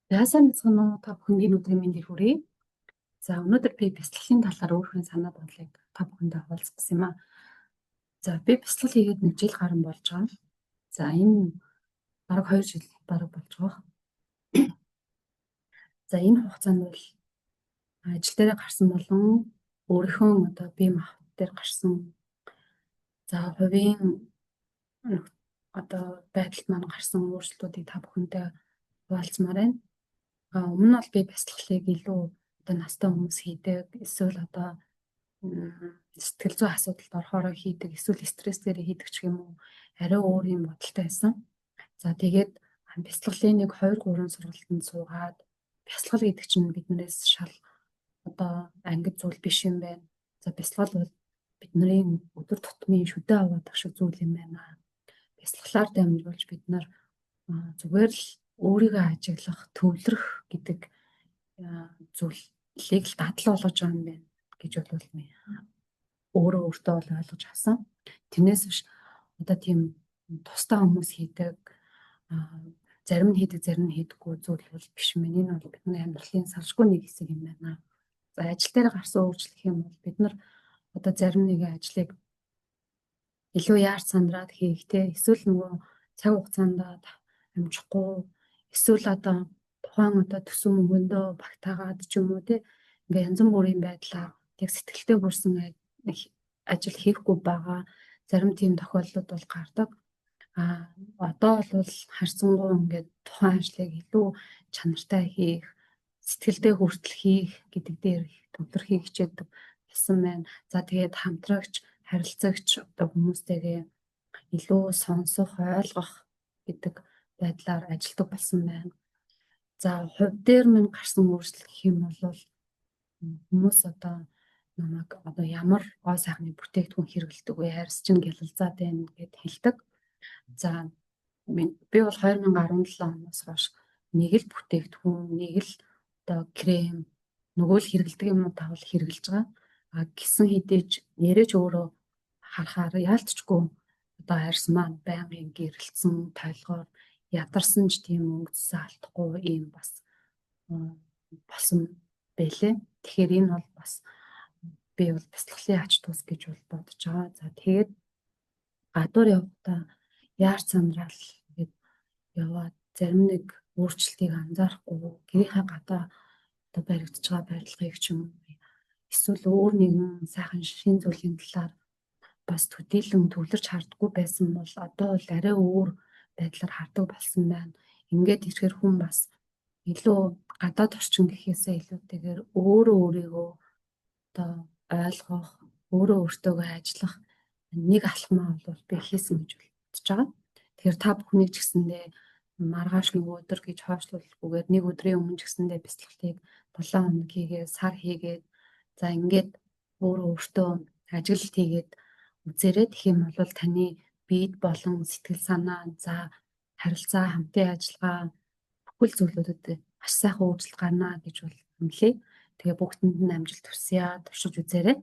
Яасан мэцхан уу та бүхэнд өдрийн мэндийг хүргэе. За өнөөдөр би бяцлаглалын талаар өөрийнхөө санаа бодлыг та бүхэндээ хуваалцах гэсэн юм аа. За би бяцлал хийгээд 1 жил гарсан болж байгаа. За энэ бараг 2 жил бараг болж байгаа. За энэ хугацаанд бол ажил дээр гарсан болон өөрийнхөө одоо бие махбод дээр гарсан за хувийн одоо байдалд маань гарсан өөрчлөлтүүдийг та бүхэнтэй хуваалцмаар байна. Өмнө нь бол би бяцлаглалыг илүү одоо настай хүмүүс хийдэг, эсвэл одоо сэтгэл зүйн асуудалд орохороо хийдэг, эсвэл стрессээр хийдэг ч юм уу, арай өөр юм бодолтой байсан. За тэгээд бяцлаглалын 2-3 сургалтанд суугаад бяцлал гэдэг чинь биднээс шал одоо ангид зүйл биш юм байна. За бяцлал бол бидний өдөр тутмын шүдэ аваад ах шиг зүйл юм байна. Бяцлаглаар дамжуулж бид нар зүгээр л өөрийгөө ажиглах, төвлөрөх гэдэг зүйлийг л дадал болгож байгаа юм байна гэж бол өөрөө өөртөө бол ойлгож авсан. Тэрнээс биш одоо тийм тусдаа хүмүүс хийдэг зарим нь хийдэг, зарим нь хийдэггүй зүйл бол биш мэн. Энэ бол бидний амьдралын салшгүй нэг хэсэг юм байна. За ажил дээр гарсан өөрчлөлт юм бол бид нар одоо зарим нэгэн ажлыг илүү яарч сандраад хийх те, эсвэл нөгөө цаг хугацаанд амжихгүй, эсвэл одоо тухайн одоо төсөв мөнгөндөө багтаагаад ч юм уу те, ингээ янз бүрийн байдлаар яг сэтгэлтэй хүрсэн ажил хийхгүй байгаа зарим тийм тохиолдлууд бол гардаг. Одоо бол харьцангуй ингээд тухайн ажлыг илүү чанартай хийх, сэтгэлдээ хүртэл хийх гэдэг дээр төвлөрөхийг хичээдэг болсон байна. За тэгээд хамтрагч, харилцагч одоо хүмүүстэйгээ илүү сонсох, ойлгох гэдэг байдлаар ажилладаг болсон байна. За хувь дээр минь гарсан өөрчлөлт гэх юм бол хүмүүс одоо намайг одоо ямар гоо сайхны бүтээгдэхүүн хэрэглэдэг вэ, хайрс чинь гялалзаад байна гэд хэлдэг. За би бол 2017 оноос хойш нэг л бүтээгдэхүүн, нэг л одоо крем, нөгөө л хэрэглэдэг юм таавал хэрэглэж байгаа. Гисэн хідээж нэрэж өөрөө харахаар яалтчгүй одоо хайрс маань байнгын гэрэлтсэн, тойлгоор ядарсан ч тийм өнгөцсөн алдахгүй ийм бас болсон байлээ. Тэгэхээр энэ бол бас би бол бяцлаглалын ач тус гэж бол бодож байгаа. За тэгээд гадуур явахдаа яарч сандраал гээд яваад зарим нэг өөрчлөлтийг анзаарахгүй гэрийнхээ гадаа одоо баригдаж байгаа барилгыг ч юм эсвэл өөр нэгэн сайхан шин зүйлийн талаар бас төдийлөн төвлөрч хардггүй байсан бол одоо бол арай өөр байдлаар хардаг болсон байна. Ингээд ирэхээр хүн бас илүү гадаад орчин гэхээсээ илүүтэйгээр өөрөө өөрийгөө одоо ойлгох, өөрөө өөртөөгөө ажиллах нэг алхмаа бол би хийсэн гэж бодож байгаа. Тэгэхээр та бүхнийг ч гэсэндээ маргааш нэг өдөр гэж хойшлуулгүйгээр нэг өдрийн өмнө ч гэсэндээ бяцлаглалыг 7 хоног хийгээд, сар хийгээд за ингээд өөртөө ажиглалт хийгээд үзээрэй. Тэгэх юм бол таны биед болон сэтгэл санаа, за харилцаа, хамтын ажиллагаа бүхэл зүйлүүдэд маш сайхан өөрчлөлт гарна гэж бол хүлээе. Тэгээ бүгдэнд нь амжилт хүсье. Туршиж үзээрэй.